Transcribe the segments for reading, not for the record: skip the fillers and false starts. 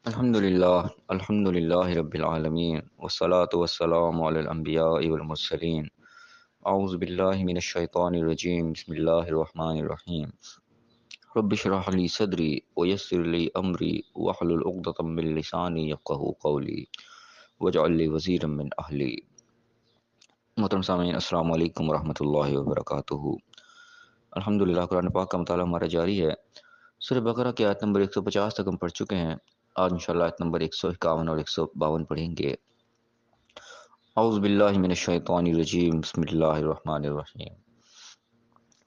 الحمد للہ رب العالمین والصلاة والسلام علی الانبیاء والمرسلین اعوذ باللہ من الشیطان الرجیم بسم اللہ الرحمن الرحیم رب اشرح لی صدری ویسر لی امری واحلل عقدۃ من لسانی یفقہوا قولی واجعل لی وزیرا من اہلی۔ محترم سامعین، السلام علیکم ورحمۃ اللہ وبرکاتہ۔ الحمدللہ، قرآن پاک کا مطالعہ ہمارا جاری ہے۔ سورہ بقرہ کی آیت نمبر 150 تک ہم پڑھ چکے ہیں۔ آج انشاءاللہ آیت نمبر 151 اور 152 پڑھیں گے۔ اعوذ باللہ من الشیطان الرجیم، بسم اللہ الرحمن الرحیم۔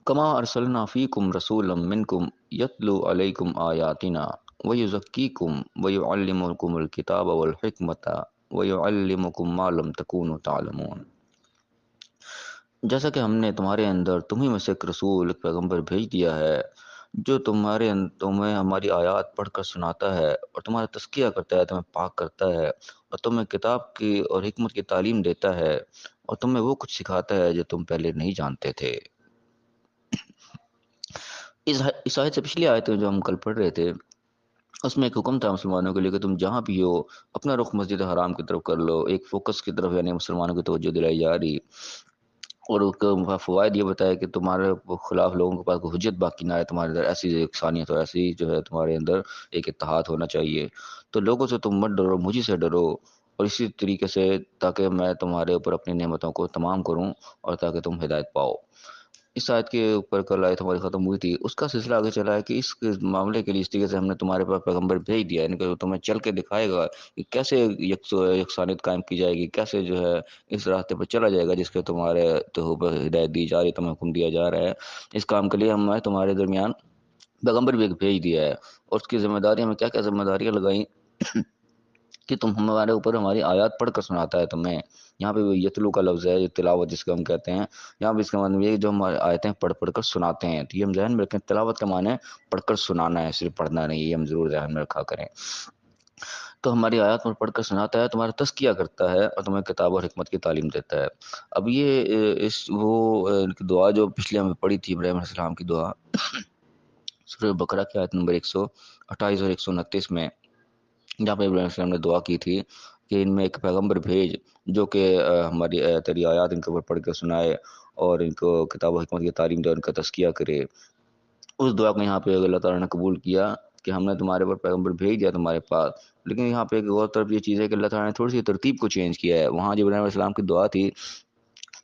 کما ارسلنا فیکم رسولا منکم یتلو علیکم آیاتنا ویزکیکم ویعلمکم الکتاب والحکمت ویعلمکم ما لم تکونوا تعلمون۔ جیسا کہ ہم نے تمہارے اندر تمہیں میں سے ایک رسول، ایک پیغمبر بھیج دیا ہے جو تمہیں ہماری آیات پڑھ کر سناتا ہے اور تمہارا تزکیہ کرتا ہے، تمہیں پاک کرتا ہے اور تمہیں کتاب کی اور حکمت کی تعلیم دیتا ہے اور تمہیں وہ کچھ سکھاتا ہے جو تم پہلے نہیں جانتے تھے۔ اس آیت سے پچھلی آیت جو ہم کل پڑھ رہے تھے، اس میں ایک حکم تھا مسلمانوں کے لیے کہ تم جہاں بھی ہو اپنا رخ مسجد حرام کی طرف کر لو، ایک فوکس کی طرف، یعنی مسلمانوں کی توجہ دلائی جا رہی، اور اس کا فوائد یہ بتایا کہ تمہارے خلاف لوگوں کے پاس کوئی حجت باقی نہ ہے، تمہارے اندر ایسی یکسانیت اور ایسی جو ہے تمہارے اندر ایک اتحاد ہونا چاہیے۔ تو لوگوں سے تم مت ڈرو، مجھے سے ڈرو، اور اسی طریقے سے تاکہ میں تمہارے اوپر اپنی نعمتوں کو تمام کروں اور تاکہ تم ہدایت پاؤ۔ اس آیت کے اوپر کل آیت ہماری ختم ہوئی تھی، اس کا سلسلہ آگے چلا ہے کہ اس معاملے کے لیے اس طریقے سے ہم نے تمہارے پاس پیغمبر بھیج دیا، یعنی کہ وہ تمہیں چل کے دکھائے گا کہ کیسے یکسانیت قائم کی جائے گی، کیسے جو ہے اس راستے پر چلا جائے گا جس کے تمہارے تو ہدایت دی جا رہی ہے، تمہیں حکم دیا جا رہا ہے۔ اس کام کے لیے ہم نے تمہارے درمیان پیغمبر بھی ایک بھیج دیا ہے، اور اس کی ذمہ داریاں میں کیا کیا ذمہ داریاں لگائیں کہ تم ہمارے اوپر ہماری آیات پڑھ کر سناتا ہے تمہیں۔ یہاں پہ یتلو کا لفظ ہے، تلاوت جس کو ہم کہتے ہیں، یہاں پہ اس کا مطلب یہ ہے جو ہماری آیتیں پڑھ کر سناتے ہیں، تو یہ ہم ذہن میں رکھیں، تلاوت کا معنی ہے پڑھ کر سنانا ہے، صرف پڑھنا نہیں، یہ ہم ضرور ذہن میں رکھا کریں۔ تو ہماری آیات پر پڑھ کر سناتا ہے، تمہارا تزکیہ کرتا ہے اور تمہیں کتاب اور حکمت کی تعلیم دیتا ہے۔ اب یہ دعا جو پچھلے ہمیں پڑھی تھی، ابراہیم علیہ السلام کی دعا، سورہ بقرہ کی آیت نمبر 128 اور 129 میں، جہاں پہ ابراہیم علیہ السلام نے دعا کی تھی کہ ان میں ایک پیغمبر بھیج جو کہ ہماری تیری آیات ان کے اوپر پڑھ کے سنائے اور ان کو کتاب و حکمت کی تعلیم دے اور ان کا تزکیہ کرے۔ اس دعا کو یہاں پہ اللہ تعالیٰ نے قبول کیا کہ ہم نے تمہارے پر پیغمبر بھیج دیا تمہارے پاس، لیکن یہاں پہ ایک غور طرف یہ چیز ہے کہ اللہ تعالیٰ نے تھوڑی سی ترتیب کو چینج کیا ہے۔ وہاں جو ابراہیم علیہ السلام کی دعا تھی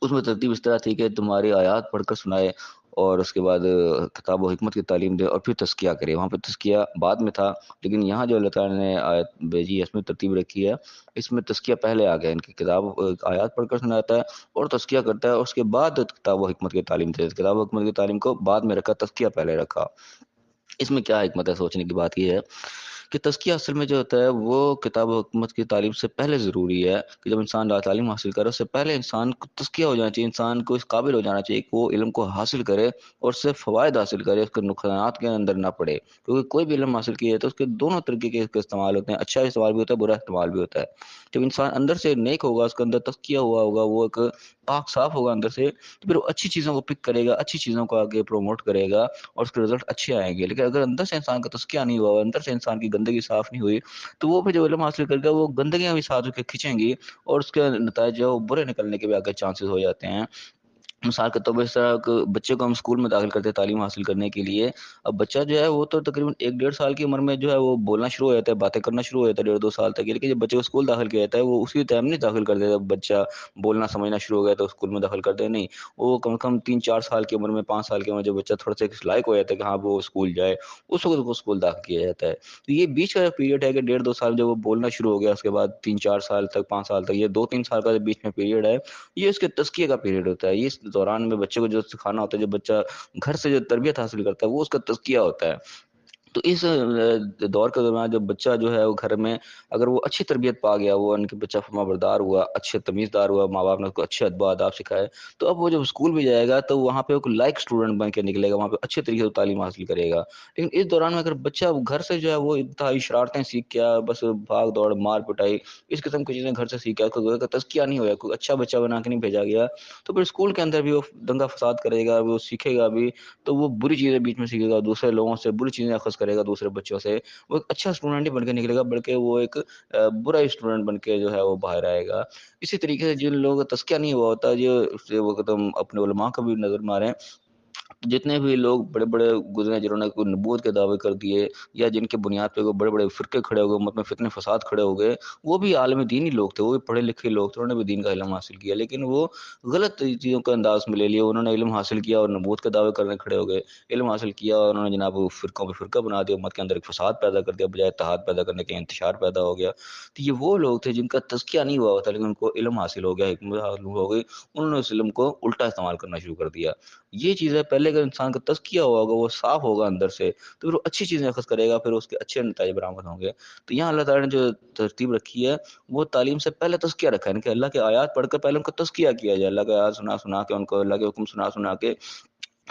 اس میں ترتیب اس طرح تھی کہ تمہاری آیات پڑھ کر سنائے اور اس کے بعد کتاب و حکمت کی تعلیم دے اور پھر تزکیہ کرے۔ وہاں پہ تزکیہ بعد میں تھا، لیکن یہاں جو اللہ تعالیٰ نے آیت بھیجی ہے اس میں ترتیب رکھی ہے، اس میں تزکیہ پہلے آ گیا، ان کی آیات پڑھ کر سناتا ہے اور تزکیہ کرتا ہے، اور اس کے بعد کتاب و حکمت کی تعلیم دے۔ کتاب و حکمت کی تعلیم کو بعد میں رکھا، تزکیہ پہلے رکھا۔ اس میں کیا حکمت ہے؟ سوچنے کی بات یہ ہے کہ تزکیہ اصل میں جو ہوتا ہے وہ کتاب و حکمت کی تعلیم سے پہلے ضروری ہے، کہ جب انسان تعلیم حاصل کرے اس سے پہلے انسان کو تزکیہ ہو جانا چاہیے، انسان کو اس قابل ہو جانا چاہیے کہ وہ علم کو حاصل کرے اور اس سے فوائد حاصل کرے، اس کے نقصانات کے اندر نہ پڑے، کیونکہ کوئی بھی علم حاصل کیے تو اس کے دونوں طریقے کے استعمال ہوتے ہیں، اچھا استعمال بھی ہوتا ہے، برا استعمال بھی ہوتا ہے۔ جب انسان اندر سے نیک ہوگا، اس کے اندر تزکیہ ہوا ہوگا، وہ ایک پاک صاف ہوگا اندر سے، تو پھر وہ اچھی چیزوں کو پک کرے گا، اچھی چیزوں کو آگے پروموٹ کرے گا اور اس کے رزلٹ اچھے آئیں گے۔ لیکن اگر اندر سے انسان کا تزکیہ نہیں ہوا، اندر سے انسان کی گندگی صاف نہیں ہوئی، تو وہ پھر جو علم حاصل کر گا وہ گندگیاں بھی ساتھ کے کھینچیں گی اور اس کے نتائج جو ہے وہ برے نکلنے کے بھی آگے چانسز ہو جاتے ہیں۔ مثال کے طور پر اس طرح بچے کو ہم اسکول میں داخل کرتے ہیں تعلیم حاصل کرنے کے لیے، اب بچہ جو ہے وہ تو تقریباً 1 ڈیڑھ سال کی عمر میں جو ہے وہ بولنا شروع ہو جاتا ہے، باتیں کرنا شروع ہو جاتا ہے 1.5 2 سال تک، لیکن جب بچے کو اسکول داخل کیا جاتا ہے وہ اسی ٹائم نہیں داخل کر دیتا، بچہ بولنا سمجھنا شروع ہو گیا تو اسکول میں داخل کرتے نہیں، وہ کم سے کم 3 4 سال کی عمر میں، 5 سال کی عمر میں جب بچہ تھوڑا سا لائق ہو جاتا ہے کہ ہاں وہ اسکول جائے، اس وقت کو اسکول داخل کیا جاتا ہے۔ تو یہ بیچ کا پیریڈ ہے کہ 1.5 2 سال جب وہ بولنا شروع ہو گیا، اس کے بعد 3 4 سال تک، 5 سال تک، یہ 2 3 سال کا بیچ میں پیریڈ ہے، یہ اس کے تزکیے کا پیریڈ ہوتا ہے۔ یہ اس دوران میں بچے کو جو سکھانا ہوتا ہے، جو بچہ گھر سے جو تربیت حاصل کرتا ہے وہ اس کا تزکیہ ہوتا ہے۔ تو اس دور کے دوران جب بچہ جو ہے وہ گھر میں اگر وہ اچھی تربیت پا گیا، وہ ان کے بچہ فرما بردار ہوا، اچھے تمیزدار ہوا، ماں باپ نے اس کو اچھے ادب و آداب سکھائے، تو اب وہ جب اسکول بھی جائے گا تو وہاں پہ ایک لائق اسٹوڈنٹ بن کے نکلے گا، وہاں پہ اچھے طریقے سے تعلیم حاصل کرے گا۔ لیکن اس دوران میں اگر بچہ گھر سے جو ہے وہ انتہائی شرارتیں سیکھ گیا، بس بھاگ دوڑ، مار پٹائی، اس قسم کی چیزیں گھر سے سیکھ گیا، کوئی تزکیہ نہیں ہوا، کوئی اچھا بچہ بنا کے نہیں بھیجا گیا، تو پھر اسکول کے اندر بھی وہ دنگا فساد کرے گا، وہ سیکھے گا بھی تو وہ بری چیزیں بیچ میں سیکھے گا، دوسرے لوگوں سے بری چیزیں اخذ کرے گا دوسرے بچوں سے، وہ ایک اچھا اسٹوڈنٹ ہی بن کے نکلے گا، بلکہ وہ ایک برا اسٹوڈنٹ بن کے جو ہے وہ باہر آئے گا۔ اسی طریقے سے جن لوگوں کا تزکیہ نہیں ہوا ہوتا، جو وقت ہم اپنے علماء کا بھی نظر ماریں، جتنے بھی لوگ بڑے بڑے گزرے جنہوں نے کوئی نبوت کے دعوے کر دیے، یا جن کے بنیاد پہ کوئی بڑے بڑے فرقے کھڑے ہو گئے، امت میں فتنے فساد کھڑے ہو گئے، وہ بھی عالم دین ہی لوگ تھے، وہ بھی پڑھے لکھے لوگ تھے، انہوں نے بھی دین کا علم حاصل کیا، لیکن وہ غلط چیزوں کا انداز میں لے لیا۔ انہوں نے علم حاصل کیا اور نبوت کے دعوے کرنے کھڑے ہو گئے، علم حاصل کیا اور انہوں نے جناب فرقوں پہ فرقہ بنا دیا، امت کے اندر ایک فساد پیدا کر دیا، بجائے اتحاد پیدا کرنے کے انتشار پیدا ہو گیا۔ تو یہ وہ لوگ تھے جن کا تزکیہ نہیں ہوا ہوتا، لیکن ان کو علم حاصل ہو گیا، حکمت حاصل ہو گئی، انہوں نے اس علم کو الٹا استعمال کرنا شروع کر دیا۔ یہ چیز ہے، پہلے اگر انسان کا تزکیہ ہوا ہوگا، وہ صاف ہوگا اندر سے، تو پھر وہ اچھی چیزیں اخذ کرے گا، پھر اس کے اچھے نتائج برآمد ہوں گے۔ تو یہاں اللہ تعالیٰ نے جو ترتیب رکھی ہے، وہ تعلیم سے پہلے تزکیہ رکھا ہے، یعنی کہ اللہ کے آیات پڑھ کر پہلے ان کا تزکیہ کیا جائے، اللہ کے آیات سنا سنا کے، ان کو اللہ کے حکم سنا سنا کے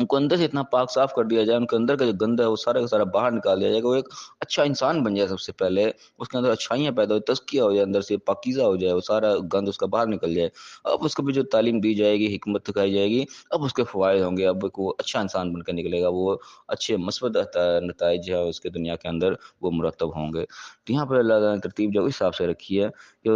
ان کو اندر سے اتنا پاک صاف کر دیا جائے، ان کے اندر کا جو گند ہے وہ سارا کا سارا باہر نکال دیا جائے کہ وہ ایک اچھا انسان بن جائے۔ سب سے پہلے اس کے اندر اچھائیاں پیدا ہو، تزکیہ ہو جائے، اندر سے پاکیزہ ہو جائے، وہ سارا گند اس کا باہر نکل جائے۔ اب اس کو بھی جو تعلیم دی جائے گی، حکمت سکھائی جائے گی، اب اس کے فوائد ہوں گے، اب وہ اچھا انسان بن کے نکلے گا، وہ اچھے مثبت نتائج ہے اس کے دنیا کے اندر وہ مرتب ہوں گے۔ تو یہاں پہ اللہ تعالیٰ نے ترتیب جو اس حساب سے رکھی ہے کہ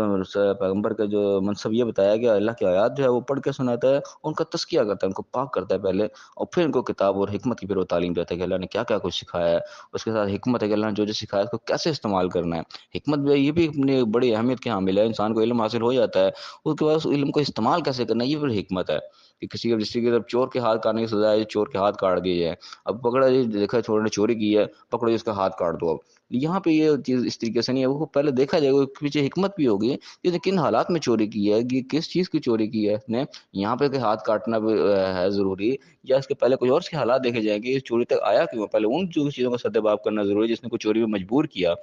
پیغمبر کا جو منصب یہ بتایا گیا، اللہ کی آیات جو ہے وہ پڑھ کے سناتا ہے، ان کا تزکیہ کرتا ہے، ان کو پاک کرتا ہے پہلے، اور پھر ان کو کتاب اور حکمت کی پھر وہ تعلیم دیتا ہے کہ اللہ نے کیا کیا کچھ سکھایا ہے، اس کے ساتھ حکمت ہے کہ اللہ نے جو جو سکھایا ہے اس کو کیسے استعمال کرنا ہے۔ حکمت بھی یہ بھی اپنی بڑی اہمیت کے حامل ہے، انسان کو علم حاصل ہو جاتا ہے، اس کے بعد اس علم کو استعمال کیسے کرنا ہے، یہ پھر حکمت ہے کہ کسی کی طرف چور کے ہاتھ کاٹنے کی سزا ہے، چور کے ہاتھ کاٹ دیے جائے، اب پکڑا جی دیکھا چور نے چوری کی ہے، پکڑو اس کا ہاتھ کاٹ دو۔ اب یہاں پہ یہ چیز اس طریقے سے نہیں ہے، وہ پہلے دیکھا جائے گا، پیچھے حکمت بھی ہوگی کہ کن حالات میں چوری کی ہے، کہ کس چیز کی چوری کی ہے اس نے، یہاں پہ کہ ہاتھ کاٹنا بھی ہے ضروری، یا اس کے پہلے کوئی اور اس کے حالات دیکھے جائیں کہ یہ چوری تک آیا کیوں، پہلے ان چیزوں کا سدباب کرنا ضروری ہے جس نے کوئی چوری میں مجبور کیا۔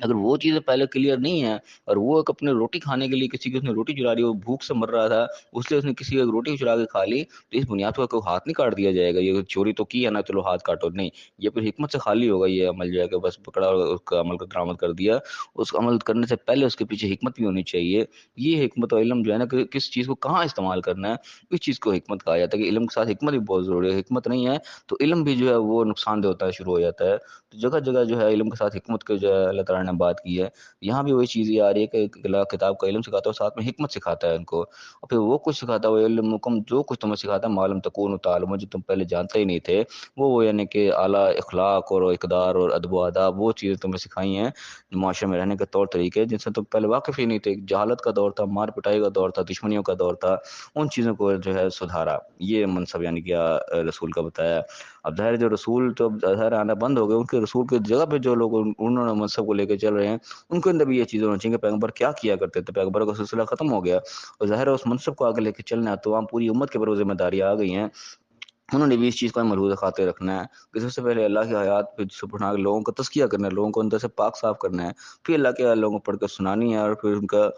اگر وہ چیزیں پہلے کلیئر نہیں ہیں، اور وہ ایک اپنے روٹی کھانے کے لیے کسی کی اس نے روٹی چرا لی، وہ بھوک سے مر رہا تھا، اس لیے اس نے کسی کی روٹی چرا کے کھا لی، تو اس بنیاد پر کوئی ہاتھ نہیں کاٹ دیا جائے گا، یہ چوری تو کی ہے نا چلو ہاتھ کاٹو، نہیں، یہ پھر حکمت سے خالی ہوگا یہ عمل، جو ہے کہ بس پکڑا اور اس کا عمل کا درآمد کر دیا۔ اس عمل کرنے سے پہلے اس کے پیچھے حکمت بھی ہونی چاہیے۔ یہ حکمت اور علم جو ہے نا، کہ کس چیز کو کہاں استعمال کرنا ہے، اس چیز کو حکمت کہا جاتا ہے، کہ علم کے ساتھ حکمت بھی بہت ضروری ہے، حکمت نہیں ہے تو علم بھی جو ہے وہ نقصان دہ ہوتا ہے، شروع ہو جاتا ہے۔ تو جگہ جگہ جو ہے علم کے ساتھ حکمت کے جو ہے اللہ تعالیٰ نے بات کی ہے، یہاں بھی وہی چیز یہ آ رہی ہے کہ اللہ کتاب کا علم سکھاتا ہے، ساتھ میں حکمت سکھاتا ہے ان کو، اور پھر وہ کچھ سکھاتا ہے، وہ علم حکم جو کچھ تمہیں سکھاتا ہے، معلوم تکون تعلم، جو تم پہلے جانتے ہی نہیں تھے، وہ یعنی کہ اعلیٰ اخلاق اور اقدار اور ادب و آداب، وہ چیزیں تمہیں سکھائی ہیں، معاشرے میں رہنے کے طور طریقے جن سے تم پہلے واقف ہی نہیں تھے، جہالت کا دور تھا، مار پٹائی کا دور تھا، دشمنیوں کا دور تھا، ان چیزوں کو جو ہے سدھارا، یہ منصب یعنی کہ رسول کا بتایا۔ اب ظاہر جو رسول تو ظاہر آنا بند ہو گئے، ان کے رسول کی جگہ پہ جو لوگ انہوں نے منصب کو لے کے چل رہے ہیں، ان کے اندر بھی یہ چیزیں ہونی چاہیے کہ پیغمبر کیا کیا کرتے تھے، پیغمبر کا سلسلہ ختم ہو گیا، اور ظاہر ہے اس منصب کو آگے لے کے چلنا ہے، تو وہاں پوری امت کے اوپر ذمہ داریاں آ گئی ہیں، انہوں نے بھی اس چیز کو ملحوظ خاطر رکھنا ہے کہ سب سے پہلے اللہ کی آیات پہ پڑھا کے لوگوں کو تزکیہ کرنا ہے، لوگوں کو اندر سے پاک صاف کرنا ہے، پھر اللہ کے لوگوں کو پڑھ کر سنانی ہے، اور پھر ان کا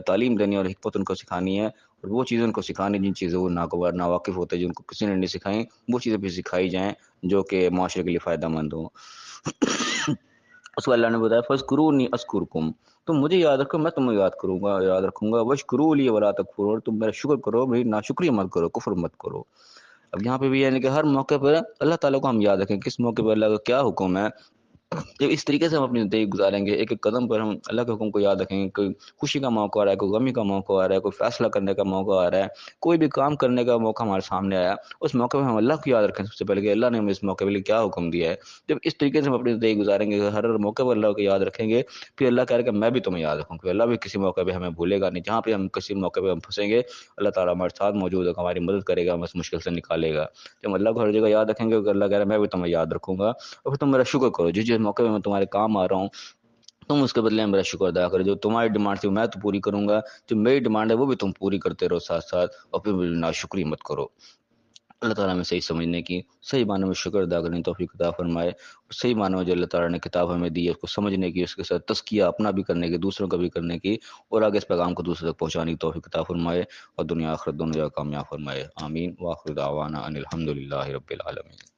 تعلیم دینی ہے اور حکمت ان کو سکھانی ہے، اور وہ چیزیں ان کو سکھانی جن چیزیں وہ ناواقف ہوتے ہیں، جن کو کسی نے نہیں سکھائیں، وہ چیزیں بھی سکھائی جائیں جو کہ معاشرے کے لیے فائدہ مند ہوں۔ اس کو اللہ نے بتایا فَاذْكُرُونِي أَذْكُرْكُمْ، تم مجھے یاد رکھو میں تمہیں یاد کروں گا، یاد رکھوں گا، وَاشْكُرُوا لِي وَلَا تَكْفُرُونَ، تم میرا شکر کرو، میری ناشکری مت کرو، کفر مت کرو۔ اب یہاں پہ بھی یعنی کہ ہر موقع پر اللہ تعالیٰ کو ہم یاد رکھیں، کس موقع پر اللہ کا کیا حکم ہے، جب اس طریقے سے ہم اپنی زندگی گزاریں گے، ایک ایک قدم پر ہم اللہ کے حکم کو یاد رکھیں گے، کوئی خوشی کا موقع آ رہا ہے، کوئی غمی کا موقع آ رہا ہے، کوئی فیصلہ کرنے کا موقع آ رہا ہے، کوئی بھی کام کرنے کا موقع ہمارے سامنے آیا، اس موقع پہ ہم اللہ کو یاد رکھیں سب سے پہلے کہ اللہ نے ہمیں اس موقع پہ کیا حکم دیا ہے۔ جب اس طریقے سے ہم اپنی زندگی گزاریں گے، ہر موقع پر اللہ کو یاد رکھیں گے، پھر اللہ کہہ رہے کہ میں بھی تمہیں یاد رکھوں گا، اللہ بھی کسی موقع پہ ہمیں بھولے گا نہیں، جہاں پہ ہم کسی موقع پہ ہم پھنسیں گے، اللہ تعالیٰ ہمارے ساتھ موجود ہوگا، ہماری مدد کرے گا، ہمیں اس مشکل سے نکالے گا۔ جب اللہ کو ہر جگہ یاد رکھیں گے کہ اللہ کہہ رہا ہے میں بھی تمہیں یاد رکھوں گا، اور پھر تم میرا شکر کرو، جس جس موقع پہ میں تمہارے کام آ رہا ہوں تم اس کے بدلے میں میرا شکر ادا کرو، جو تمہاری ڈیمانڈ تھی میں تو پوری کروں گا، جو میری ڈیمانڈ ہے وہ بھی تم پوری کرتے رہو ساتھ ساتھ، اور پھر ناشکری مت کرو۔ اللہ تعالیٰ میں صحیح سمجھنے کی، صحیح معنی میں شکر ادا کرنے کی توفیق عطا فرمائے، اور صحیح معنی میں جو اللہ تعالیٰ نے کتاب ہمیں دی ہے اس کو سمجھنے کی، اس کے ساتھ تزکیہ اپنا بھی کرنے کی، دوسروں کا بھی کرنے کی، اور آگے اس پیغام کو دوسروں تک پہنچانے کی توفیق عطا فرمائے، اور دنیا آخرت دونوں جگہ کامیاب فرمائے، آمین۔ وآخر دعوانا ان الحمد للہ رب العالمین۔